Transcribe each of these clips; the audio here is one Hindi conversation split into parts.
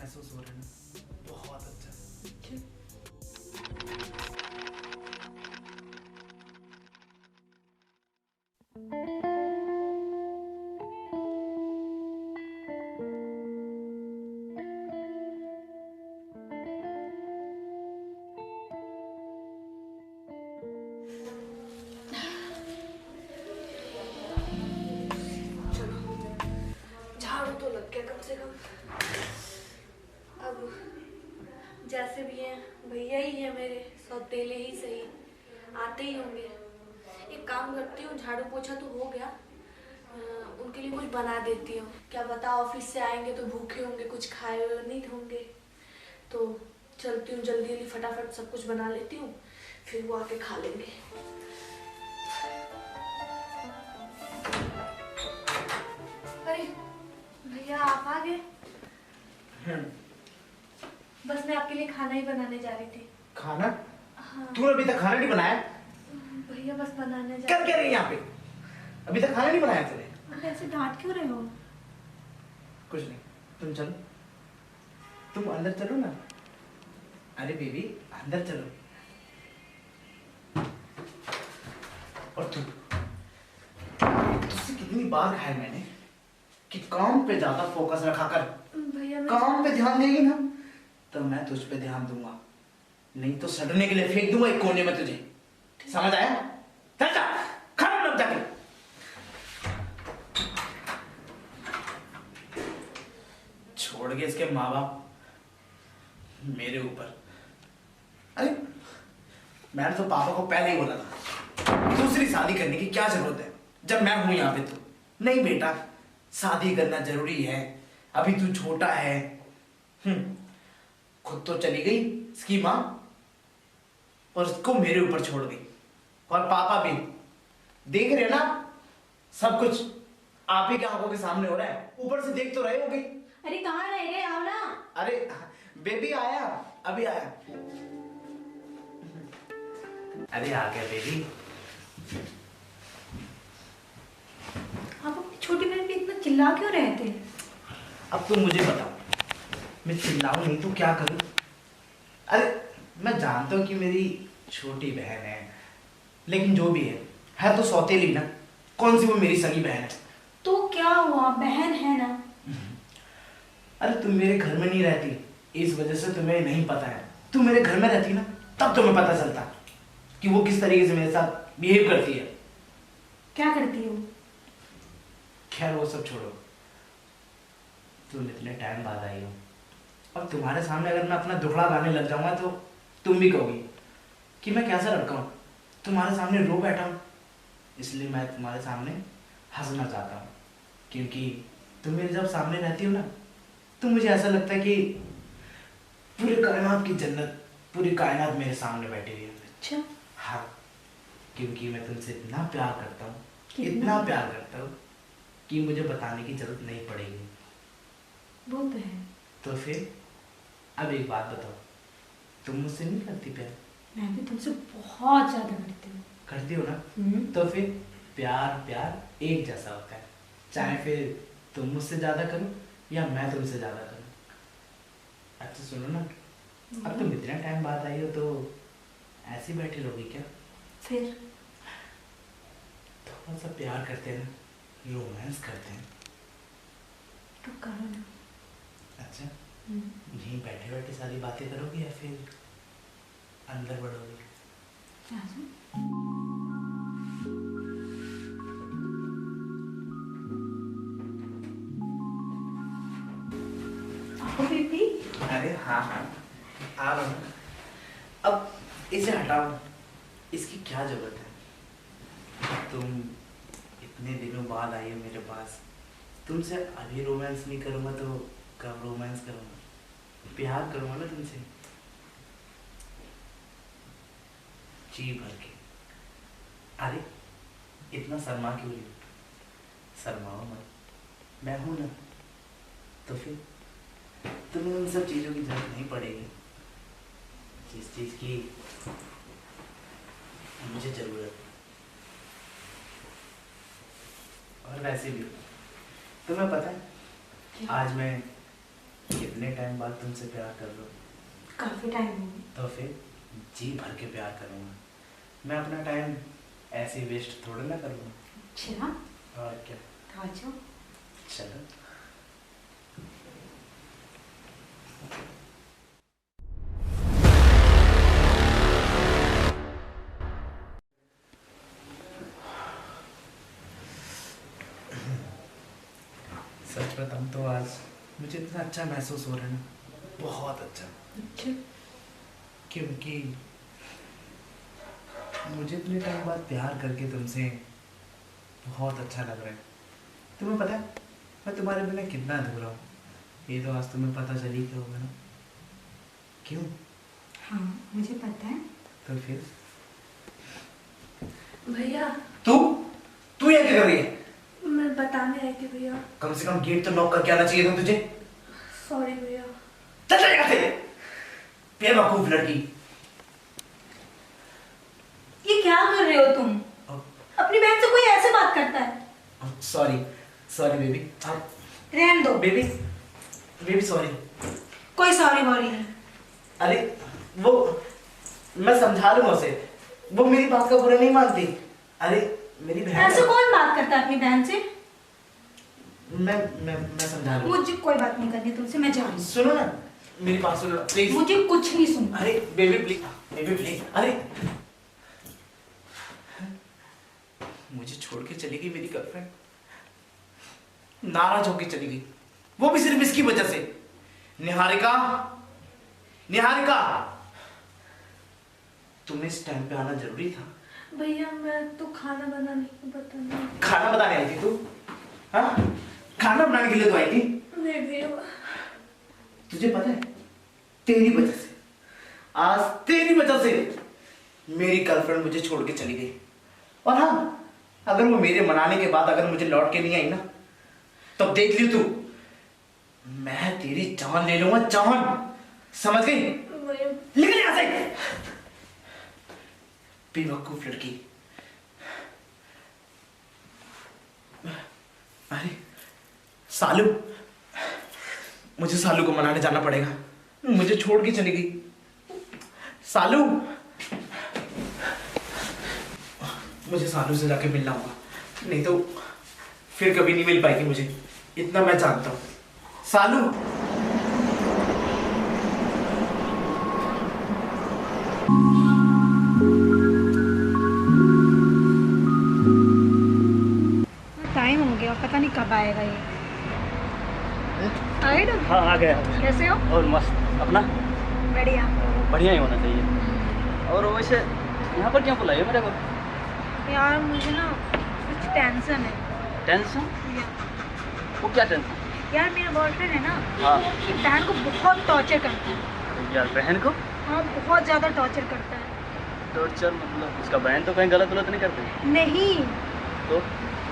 महसूस हो रहा है ना, बहुत अच्छा। झाड़ू तो लग गया कम से कम। अब जैसे भी हैं भैया ही है मेरे, सौतेले ही सही, आते ही होंगे। एक काम करती हूँ, झाड़ू पोछा तो हो गया, उनके लिए कुछ बना देती हूँ। क्या पता ऑफिस से आएंगे तो भूखे होंगे, कुछ खाए हुए नहीं होंगे। तो चलती हूँ, जल्दी जल्दी फटाफट सब कुछ बना लेती हूँ, फिर वो आके खा लेंगे। अरे भैया आप आ गए। बस मैं आपके लिए खाना ही बनाने जा रही थी। खाना? हाँ तूने अभी तक खाना नहीं बनाया? भैया बस बनाने जा क्या रही है यहाँ पे? अभी तक खाना नहीं बनाया तूने? आप ऐसे डांट क्यों रहे हो? कुछ नहीं, तुम चलो, तुम अंदर चलो ना। अरे बेबी अंदर चलो। और तुझसे कितनी बार कहा है मैंने कि काम पे ज्यादा फोकस रखा कर। भैया काम पे ध्यान देगी ना तो मैं तुझ पे ध्यान दूंगा, नहीं तो सड़ने के लिए फेंक दूंगा एक कोने में तुझे। समझ आया? चल जा, खाना बना जाके। छोड़ के इसके माँ बाप मेरे ऊपर। अरे मैंने तो पापा को पहले ही बोला था दूसरी शादी करने की क्या जरूरत है जब मैं हूं यहाँ पे। तो नहीं बेटा, शादी करना जरूरी है, अभी तू छोटा है। खुद तो चली गई इसकी माँ और उसको मेरे ऊपर छोड़ गई। और पापा भी देख रहे ना, सब कुछ आप ही के आंखों के सामने हो रहा है, ऊपर से देख तो रहे होगे। अरे कहाँ रह गए, आओ ना। अरे बेबी आया, अभी आया। अरे आ गया बेबी। आप अपनी छोटी बहन पे इतना चिल्ला क्यों रहे थे? अब तुम मुझे बताओ, मैं चिल्लाऊं नहीं तो क्या करूं? अरे मैं जानता हूं कि मेरी छोटी बहन है, लेकिन जो भी है तो सौतेली ना। कौन सी वो मेरी सगी बहन है? तो क्या हुआ, बहन है ना। अरे तुम मेरे घर में नहीं रहती, इस वजह से तुम्हें नहीं पता है। तुम मेरे घर में रहती ना, तब तुम्हें पता चलता कि वो किस तरीके से मेरे साथ बिहेव करती है। क्या करती हो? खैर वो सब छोड़ो, तुम इतने टाइम बाद आई हो, अब तुम्हारे सामने अगर मैं अपना दुखड़ा गाने लग जाऊंगा तो तुम भी कहोगी कि मैं कैसा लड़का हूँ, तुम्हारे सामने रो बैठा हूँ। इसलिए मैं तुम्हारे सामने हंसना चाहता हूँ, क्योंकि तुम मेरे जब सामने रहती हो ना तो मुझे ऐसा लगता है कि पूरे कायनात की जन्नत, पूरी कायनात मेरे सामने बैठी हुई है। अच्छा। हाँ, क्योंकि मैं तुमसे इतना प्यार करता हूँ, इतना प्यार करता हूँ कि मुझे बताने की जरूरत नहीं पड़ेगी। वो तो है। तो फिर अब एक बात बताओ, तुम मुझसे नहीं करती प्यार? मैं भी तुमसे बहुत ज्यादा करती हूँ। करती हो ना? तो फिर प्यार प्यार एक जैसा होता है, चाहे फिर तुम मुझसे ज्यादा करो या मैं तुमसे ज्यादा करूँ। अच्छा सुनो ना, अब तुम इतना टाइम बाद आई हो तो ऐसी बैठी रहोगी क्या? फिर थोड़ा सा प्यार करते हैं ना, रोमांस करते हैं। तो करो ना। अच्छा, यहीं बैठे बैठे सारी बातें करोगी या फिर अंदर बढ़ोगी? बेबी। अरे हाँ हाँ आ रहा हूँ। अब इसे हटाओ, इसकी क्या जरूरत है? तुम इतने दिनों बाद आई हो मेरे पास, तुमसे अभी रोमांस नहीं करूँगा तो कब रोमांस करूँगा? प्यार करूँगा ना तुमसे, जी भर के। अरे इतना शर्मा क्यों रही? शर्माओ मत, मैं हूं ना। तो फिर तुम्हें उन सब चीज़ों की जरूरत नहीं पड़ेगी जिस चीज़ की मुझे जरूरत है। और वैसे भी तुम्हें पता है आज मैं कितने इतने टाइम बाद तुमसे प्यार कर रहा हूँ, काफी टाइम हो गया। तो फिर जी भर के प्यार करूँगा। मैं अपना टाइम ऐसे वेस्ट थोड़ा ना करूँगा। अच्छा, और क्या। आ जाओ। चलो। सच बताऊँ तो आज मुझे इतना अच्छा महसूस हो रहा है ना, बहुत अच्छा। अच्छा, क्योंकि मुझे इतने टाइम बाद प्यार करके तुमसे बहुत अच्छा लग रहा है। तुम्हें पता है मैं तुम्हारे बिना कितना अधूरा हूँ, ये तो आज तुम्हें पता चल ही होगा ना। क्यों? हाँ मुझे पता है। तो फिर भैया तू तू ये क्या कर रही है? मैं बताने आई थी भैया। कम से कम गेट तो नॉक करके आना चाहिए था तुझे। सॉरी भैया। चल जा यहाँ से, बेवकूफ लड़की। ये क्या कर रहे हो तुम? अपनी बहन से कोई ऐसे बात करता है? Sorry sorry baby. रहने दो। Baby baby sorry. कोई सॉरी वॉरी नहीं। अरे वो मैं समझा लूंगा उसे, वो मेरी बात का बुरा नहीं मानती। अरे मेरी बहन ऐसे कौन बात करता है अपनी बहन से? मैं समझा लूंगा। मुझे कोई बात नहीं करनी तुमसे, मैं जा रही हूँ। सुनो ना, मेरी बात सुनो प्लीज। मुझे कुछ नहीं सुनना। अरे बेबी प्लीज, बेबी प्लीज। अरे मुझे छोड़ के चली गई मेरी गर्लफ्रेंड, नाराज होके चली गई, वो भी सिर्फ इसकी वजह से। निहारिका, निहारिका, तुम्हें इस टाइम पे आना जरूरी था। भैया मैं तो खाना बताने खाना बनाने आई थी तू? हाँ, खाना बनाने के लिए तो आई थी। नहीं भैया। तुझे पता है तेरी वजह से, आज तेरी वजह से मेरी गर्लफ्रेंड मुझे छोड़ के चली गई। और हाँ, अगर वो मेरे मनाने के बाद अगर मुझे लौट के नहीं आई ना, तो देख लियो तू, मैं तेरी जान ले लूंगा, जान। समझ गई? निकल यहां से, बेवकूफ लड़की। अरे सालू, मुझे सालू को मनाने जाना पड़ेगा, मुझे छोड़ के चली गई। सालू, मुझे सालू से जाके मिलना होगा, नहीं तो फिर कभी नहीं मिल पाएगी मुझे, इतना मैं जानता हूं। सालू, टाइम हो गया, पता नहीं कब आएगा ये। आए ना? हाँ आ गया। कैसे हो? और मस्त। अपना? बढ़िया। बढ़िया ही होना चाहिए। और वैसे यहाँ पर क्यों बुलाया मेरे को? यार मुझे ना कुछ टेंशन है। टेंशन? वो क्या टेंशन? यार मेरा बॉयफ्रेंड है ना, हाँ। मेरी बहन को बहुत टॉर्चर करता है। यार बहन को? हाँ बहुत ज़्यादा टॉर्चर करता है। टॉर्चर मतलब उसका बहन तो कहीं गलत नहीं करती? नहीं, तो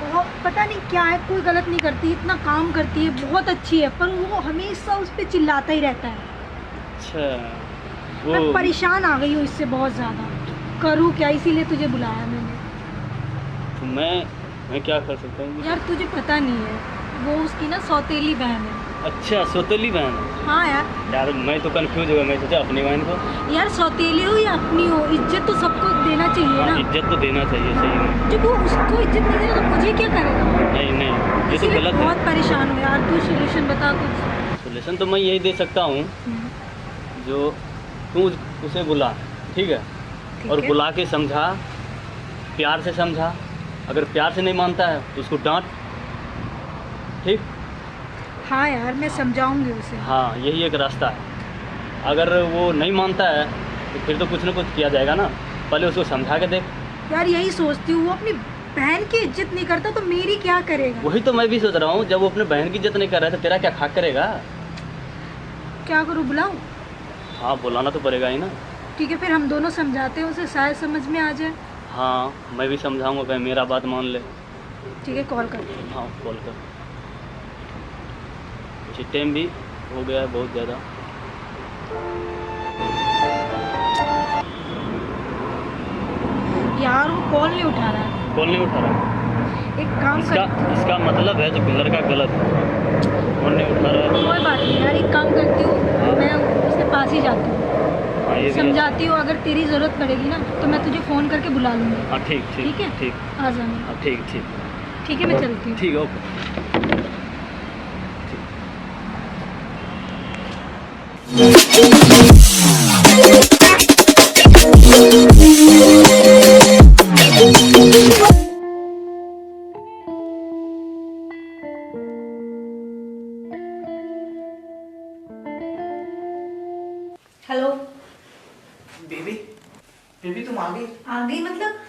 बहुत पता नहीं क्या है, कोई गलत नहीं करती, इतना काम करती है, बहुत अच्छी है, पर वो हमेशा उस पर चिल्लाता ही रहता है। अच्छा वो। मैं परेशान आ गई हूँ इससे बहुत ज़्यादा, करूँ क्या, इसीलिए तुझे बुलाया मैंने। तो मैं क्या कर सकता हूँ? यार तुझे पता नहीं है, वो उसकी ना सौतेली बहन है। अच्छा सौतेली बहन है? हाँ यार। यार मैं तो कंफ्यूज हो गया, मैं सोचा अपनी बहन को। यार सौतेली हो या अपनी हो, इज्जत तो सबको देना चाहिए ना। इज्जत तो देना चाहिए, सही में। जब वो उसको इज्जत नहीं देगा तो मुझे क्या करेगा? नहीं नहीं, ये तो इसीलिए गलत है। बहुत परेशान हो यार, तू सोल्यूशन बता कुछ। सोल्यूशन तो मैं यही दे सकता हूँ, जो तू उसे बुला, ठीक है? ठीक और है। बुला के समझा, प्यार से समझा। अगर प्यार से नहीं मानता है तो उसको डांट, ठीक? हाँ यार मैं समझाऊंगी उसे। हाँ यही एक रास्ता है। अगर वो नहीं मानता है तो फिर तो कुछ ना कुछ किया जाएगा ना, पहले उसको समझा के देख। यार यही सोचती हूँ, वो अपनी बहन की इज्जत नहीं करता तो मेरी क्या करेगा? वही तो मैं भी सोच रहा हूँ, जब वो अपने बहन की इज्जत नहीं कर रहा है तो तेरा क्या खाक करेगा? क्या करूँ, बुलाऊं? हाँ बुलाना तो पड़ेगा ही ना। ठीक है फिर हम दोनों समझाते हैं उसे, शायद समझ में आ जाए। हाँ मैं भी समझाऊँगा, कहीं मेरा बात मान ले। ठीक है कॉल कर। हाँ कॉल कर। कुछ टाइम भी हो गया है बहुत ज़्यादा। यार वो कॉल नहीं उठा रहा है। कॉल नहीं उठा रहा? एक काम इसका कर, इसका मतलब है जो लड़का गलत है, फोन नहीं उठा रहा है। कोई बात नहीं यार, एक काम करती हूँ, हाँ। मैं उसके पास ही जाती हूँ, हाँ ये भी है। समझाती हूँ, अगर तेरी ज़रूरत पड़ेगी ना तो मैं तुझे फ़ोन करके बुला लूँगी। हाँ ठीक ठीक ठीक है? ठीक। आ जाना। हाँ ठीक ठीक ठीक है, मैं चलती हूँ। ठीक है, ओके। हेलो। बेबी, बेबी तुम आ गई? आ गई मतलब?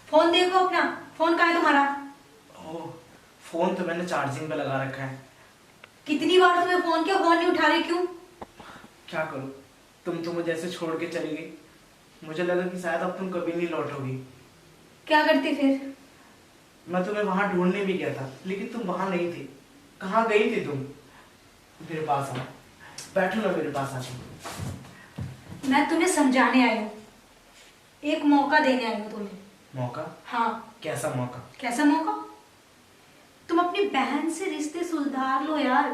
फ़ोन देखो अपना, फ़ोन कहाँ है तुम्हारा? ओह, फोन तो मैंने चार्जिंग पे लगा रखा है। कितनी बार तुम्हें फ़ोन किया, फ़ोन नहीं उठा रही क्यों? क्या करूं, तुम तो मुझे ऐसे छोड़ के चली गई। मुझे लगा कि शायद अब तुम कभी नहीं लौटोगी। क्या करती फिर? मैं तुम्हें वहां ढूंढने भी गया था, लेकिन तुम वहां नहीं थी। कहाँ गई थी तुम? मेरे पास आओ, बैठो ना मेरे पास आके। मैं तुम्हें समझाने आई हूँ, एक मौका देने आई हूँ तुम्हें। मौका? हाँ। कैसा मौका? कैसा मौका? तुम अपनी बहन से रिश्ते सुधार लो यार।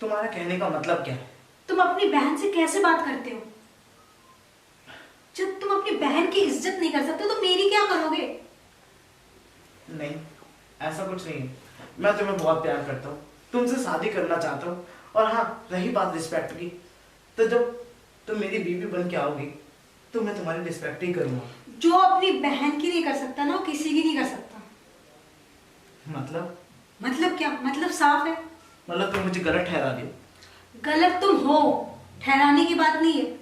तुम्हारा कहने का मतलब क्या है? तुम अपनी बहन से कैसे बात करते हो? जब तुम अपनी बहन की इज्जत नहीं कर सकते तो मेरी क्या करोगे? नहीं, ऐसा कुछ नहीं है। मैं तुम्हें बहुत प्यार करता हूँ, तुमसे शादी करना चाहता हूँ। और हाँ, रही बात रिस्पेक्ट की, तो जब तुम मेरी बीवी बन के आओगी तो मैं तुम्हारी रिस्पेक्ट ही करूँगा। जो अपनी बहन की नहीं कर सकता ना, वो किसी की नहीं कर सकता। मतलब? मतलब क्या? मतलब साफ है। मतलब तुम मुझे गलत ठहरा रही हो? गलत तुम हो, ठहराने की बात नहीं है।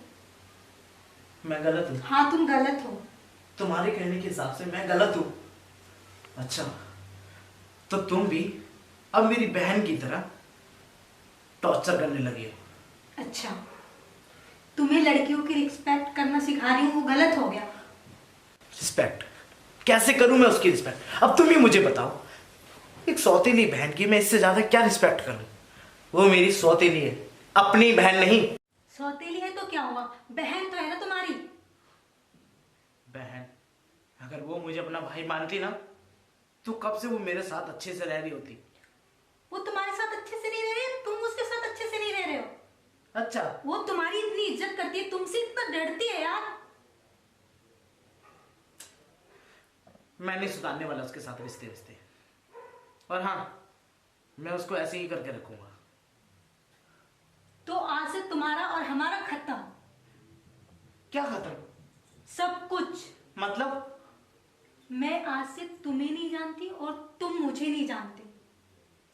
मैं गलत हूँ? हाँ, तुम गलत हो। तुम्हारे कहने के हिसाब से मैं गलत हूँ? अच्छा, तो तुम भी अब मेरी बहन की तरह टॉर्चर करने लगी हो। अच्छा, तुम्हें लड़कियों की रिस्पेक्ट करना सिखा रही हूँ, वो गलत हो गया। रिस्पेक्ट कैसे करूं मैं उसकी रिस्पेक्ट? अब तुम ही मुझे बताओ, एक सौतेली बहन की मैं इससे ज्यादा क्या रिस्पेक्ट करूं? वो मेरी सौतेली है, अपनी बहन नहीं। सौतेली है तो क्या हुआ, बहन तो है ना तुम्हारी। बहन? अगर वो मुझे अपना भाई मानती ना, तो कब से वो मेरे साथ अच्छे से रह रही होती। वो तुम्हारे साथ अच्छे से नहीं रह रहे, तुम उसके साथ अच्छे से नहीं रह रहे हो। अच्छा, वो तुम्हारी इतनी इज्जत करती है, तुमसे इतना डरती है यार। मैं नहीं सुधारने वाला उसके साथ रिश्ते रिश्ते। और हाँ, मैं उसको ऐसे ही करके रखूंगा। तो आज से तुम्हारा और हमारा खत्म। क्या खत्म? सब कुछ। मतलब? मैं आज से तुम्हें नहीं जानती और तुम मुझे नहीं जानते,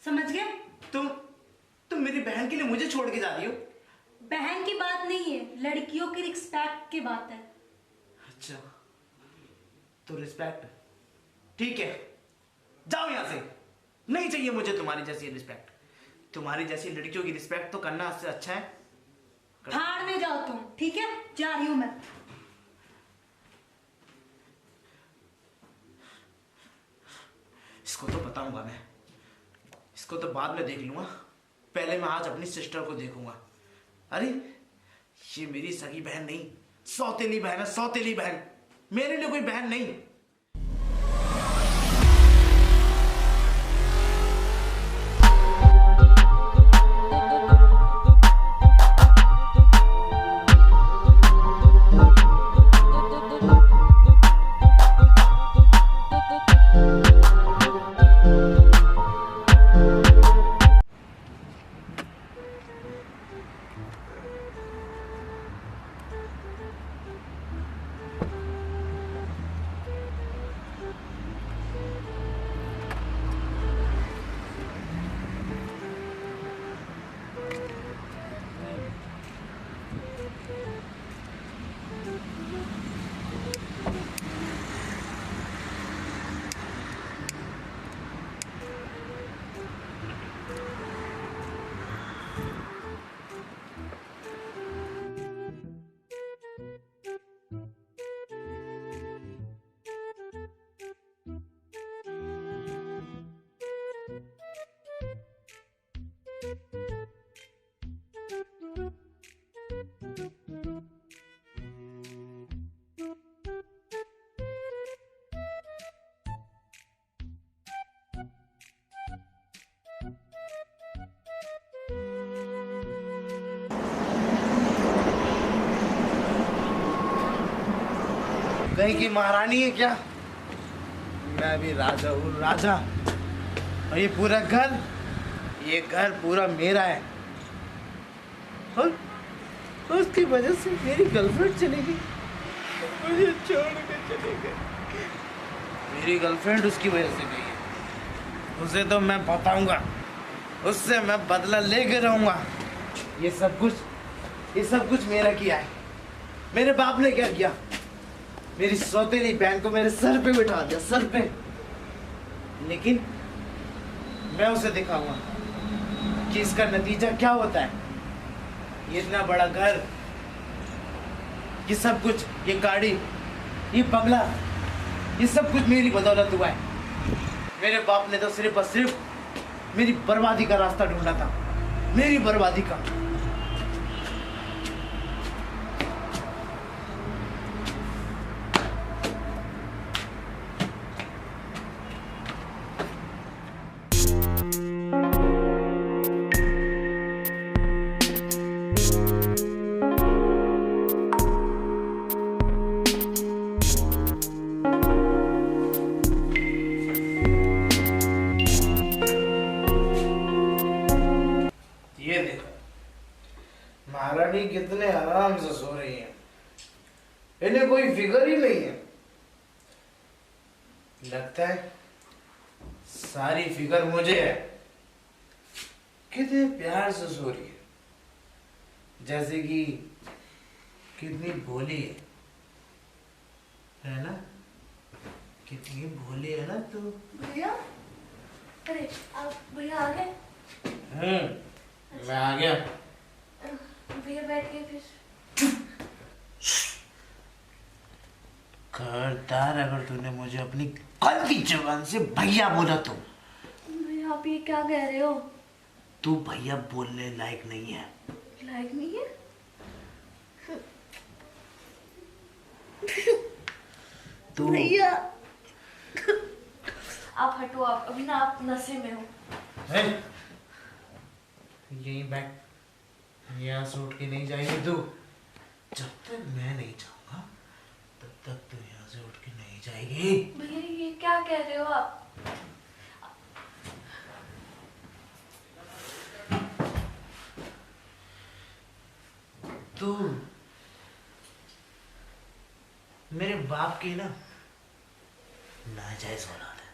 समझ गए? तुम मेरी बहन के लिए मुझे छोड़ के जा रही हो? बहन की बात नहीं है, लड़कियों की रिस्पेक्ट की बात है। अच्छा, तो रिस्पेक्ट ठीक है, जाओ यहां से। नहीं चाहिए मुझे तुम्हारी जैसी रिस्पेक्ट। तुम्हारी जैसी लड़कियों की रिस्पेक्ट तो करना इससे अच्छा है। भाड़ में जाओ तुम, ठीक है? जा रही हूं मैं। इसको तो बताऊंगा मैं, इसको तो बाद में देख लूंगा। पहले मैं आज अपनी सिस्टर को देखूंगा। अरे ये मेरी सगी बहन नहीं, सौतेली बहन है, सौतेली बहन। मेरे लिए कोई बहन नहीं। कहीं की महारानी है क्या? मैं भी राजा हूँ, राजा। और ये पूरा घर, ये घर पूरा मेरा है। और उसकी वजह से मेरी गर्लफ्रेंड चली गई, मुझे छोड़ के चली गई। मेरी गर्लफ्रेंड उसकी वजह से गई है। उसे तो मैं बताऊंगा, उससे मैं बदला लेके रहूंगा। ये सब कुछ मेरा किया है। मेरे बाप ने क्या किया? मेरी सौतेली बहन को मेरे सर पे बिठा दिया, सर पे। लेकिन मैं उसे दिखाऊंगा कि इसका नतीजा क्या होता है। ये इतना बड़ा घर, ये सब कुछ, ये गाड़ी, ये बंगला, ये सब कुछ मेरी बदौलत हुआ है। मेरे बाप ने तो सिर्फ और सिर्फ मेरी बर्बादी का रास्ता ढूंढा था, मेरी बर्बादी का। ये देखो, महारानी कितने आराम से सो रही है। इन्हें कोई फिक्र ही नहीं है। लगता है सारी फिक्र मुझे है। कितने प्यार से सो रही है, जैसे कि कितनी भोली है ना? कितनी भोली है ना तू। भैया, अरे आप भैया आ गए? मैं आ गया। भैया बैठ गए फिर। खबरदार अगर तूने मुझे अपनी गंदी जुबान से भैया बोला तो। भैया आप ये क्या कह रहे हो? तू भैया बोलने लायक नहीं है। लायक नहीं है? तू भैया आप हटो, आप अभी ना आप नशे में हो। यहीं बैठ, यहाँ से उठ के नहीं जाएगी तू। जब तक मैं नहीं जाऊंगा तब तक तू यहाँ से उठ के नहीं जाएगी। भैया ये क्या कह रहे हो आप? तू मेरे बाप की ना नाजायज औलाद है।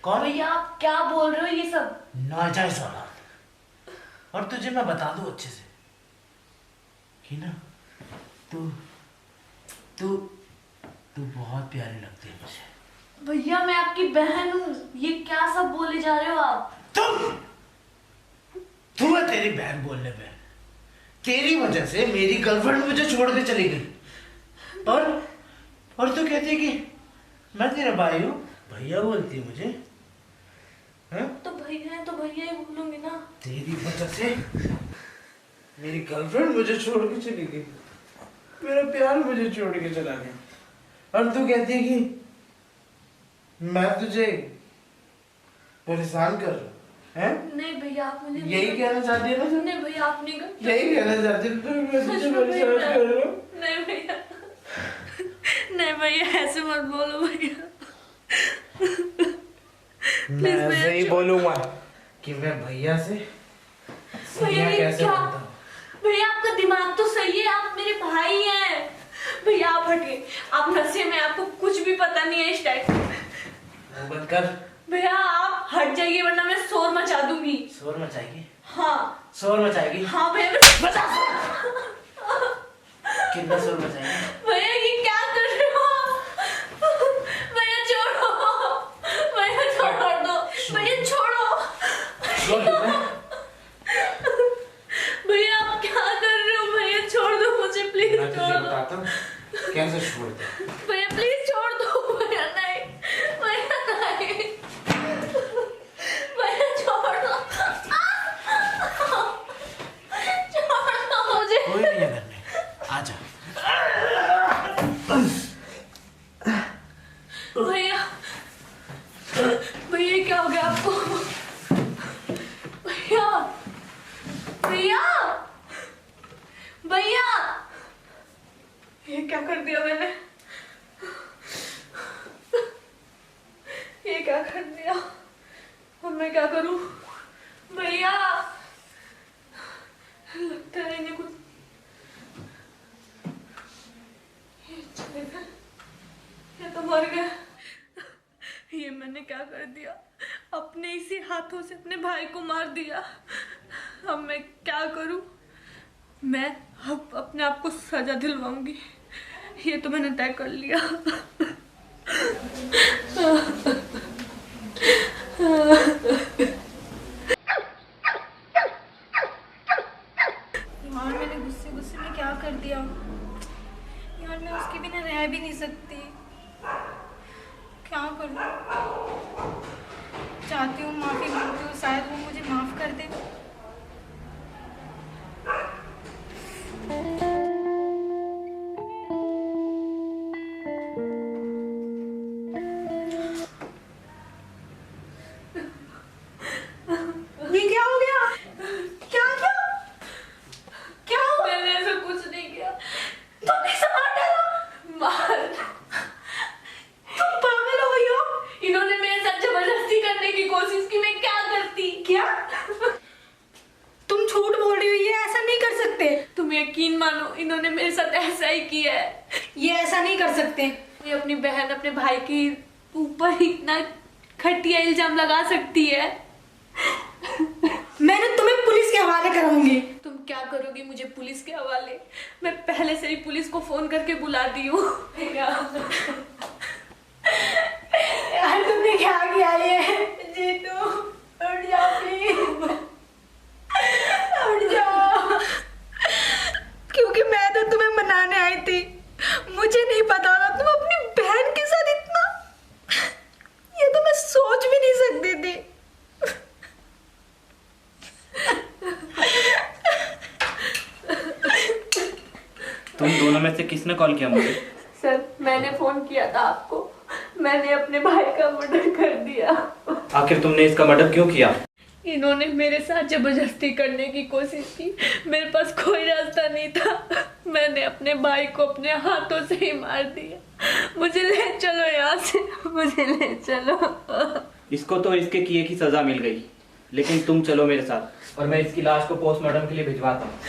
कौन? भैया आप क्या बोल रहे हो ये सब? नाजायज औलाद। और तुझे मैं बता दूं अच्छे से कि ना तू तू तू बहुत प्यारी लगती है मुझे। भैया मैं आपकी बहन हूँ, ये क्या सब बोले जा रहे हो आप? तू है तेरी बहन बोलने पे। तेरी वजह से मेरी गर्लफ्रेंड मुझे छोड़ के चली गई। और तू कहती है कि मैं तेरा भाई हूँ, भैया बोलती है मुझे। तो भैया है तो भैया ही बोलूंगी ना। तेरी वजह से मेरी गर्लफ्रेंड मुझे छोड़ के चली गई, मेरा प्यार मुझे छोड़ के चला गया। और तू कहती है कि मैं तुझे परेशान कर रहा हूं, हैं? नहीं भैया आप मुझे यही कहना चाहती है ना तू? नहीं भैया आप नहीं कर। यही कहना चाहती है तू? मैं तुझे सच में परेशान भैया। कर रहा हूं। नहीं भैया, नहीं भैया ऐसे मत बोलो भैया। मैं ऐसे ही बोलूंगा कि मैं भैया से भैया ये कैसे क्या? बोलता हूँ। भैया आपका दिमाग तो सही है, आप मेरे भाई हैं। भैया आप हटिए, आप नशे में, आपको कुछ भी पता नहीं है इस टाइप। वो बंद कर। भैया आप हट जाइए वरना मैं शोर मचा दूंगी। शोर मचाएगी? हाँ शोर मचाएगी? हाँ भैया बता कितना शोर मचाएगी? भैया ये क्या कर रहे हो? भैया छोड़ो, भैया छोड़ दो, भैया छोड़ो। छोड़ दो मैं? भैया आप क्या कर रहे हो? भैया छोड़ दो मुझे प्लीज, मैं तुझे छोड़ दो बताता हूँ कैसे छोड़ दे। भैया, प्लीज छोड़ दो भैया। नहीं भैया, नहीं भैया छोड़ दो, छोड़ दो मुझे। कोई नहीं है घर में, आजा। भैया, भैया क्या हो गया आपको? भैया, भैया, भैया, ये क्या कर दिया मैंने? कर दिया। अब मैं क्या करूं? भैया, लगता है इन्हें कुछ ये तो मर गया। ये मैंने क्या कर दिया? अपने इसी हाथों से अपने भाई को मार दिया। अब मैं क्या करूं? मैं अब अपने आप को सजा दिलवाऊंगी, ये तो मैंने तय कर लिया। यार मैंने गुस्से गुस्से में क्या कर दिया यार, मैं उसके बिना रह भी नहीं सकती। क्या करूं? चाहती हूँ, माफी मांगती हूँ, शायद वो मुझे माफ कर दे। ये क्या हो गया? क्या क्या क्या हुआ? मैंने ऐसा कुछ नहीं किया। तुमने सामान डाला? मार, तुम पागल हो गई हो? इन्होंने मेरे साथ जबरदस्ती करने की कोशिश की, मैं क्या करती? क्या तुम झूठ बोल रही हो? ये ऐसा नहीं कर सकते। तुम यकीन मानो, इन्होंने मेरे साथ ऐसा ही किया है। ये ऐसा नहीं कर सकते। ये अपनी बहन अपने भाई के ऊपर इतना घटिया इल्जाम लगा सकती है। मैंने तुम्हें पुलिस के हवाले कराऊंगी। तुम क्या करोगी मुझे पुलिस के हवाले? मैं पहले से ही पुलिस को फोन करके बुला दी हूँ। यार तुमने क्या किया? ये जीतू, उठ जाओ प्लीज, उठ जाओ। क्योंकि मैं तो तुम्हें मनाने आई थी, मुझे नहीं पता था तुम अपनी बहन के साथ इतना, ये तो मैं सोच भी नहीं सकती थी। तुम दोनों में से किसने कॉल किया मुझे? सर, मैंने फोन किया था आपको। मैंने अपने भाई का मर्डर कर दिया। आखिर तुमने इसका मर्डर क्यों किया? इन्होंने मेरे साथ जबरदस्ती करने की कोशिश की, मेरे पास कोई रास्ता नहीं था। मैंने अपने भाई को अपने हाथों से ही मार दिया। मुझे ले चलो यहाँ से, मुझे ले चलो। इसको तो इसके किए की सजा मिल गई, लेकिन तुम चलो मेरे साथ और मैं इसकी लाश को पोस्टमार्टम के लिए भिजवाता हूँ।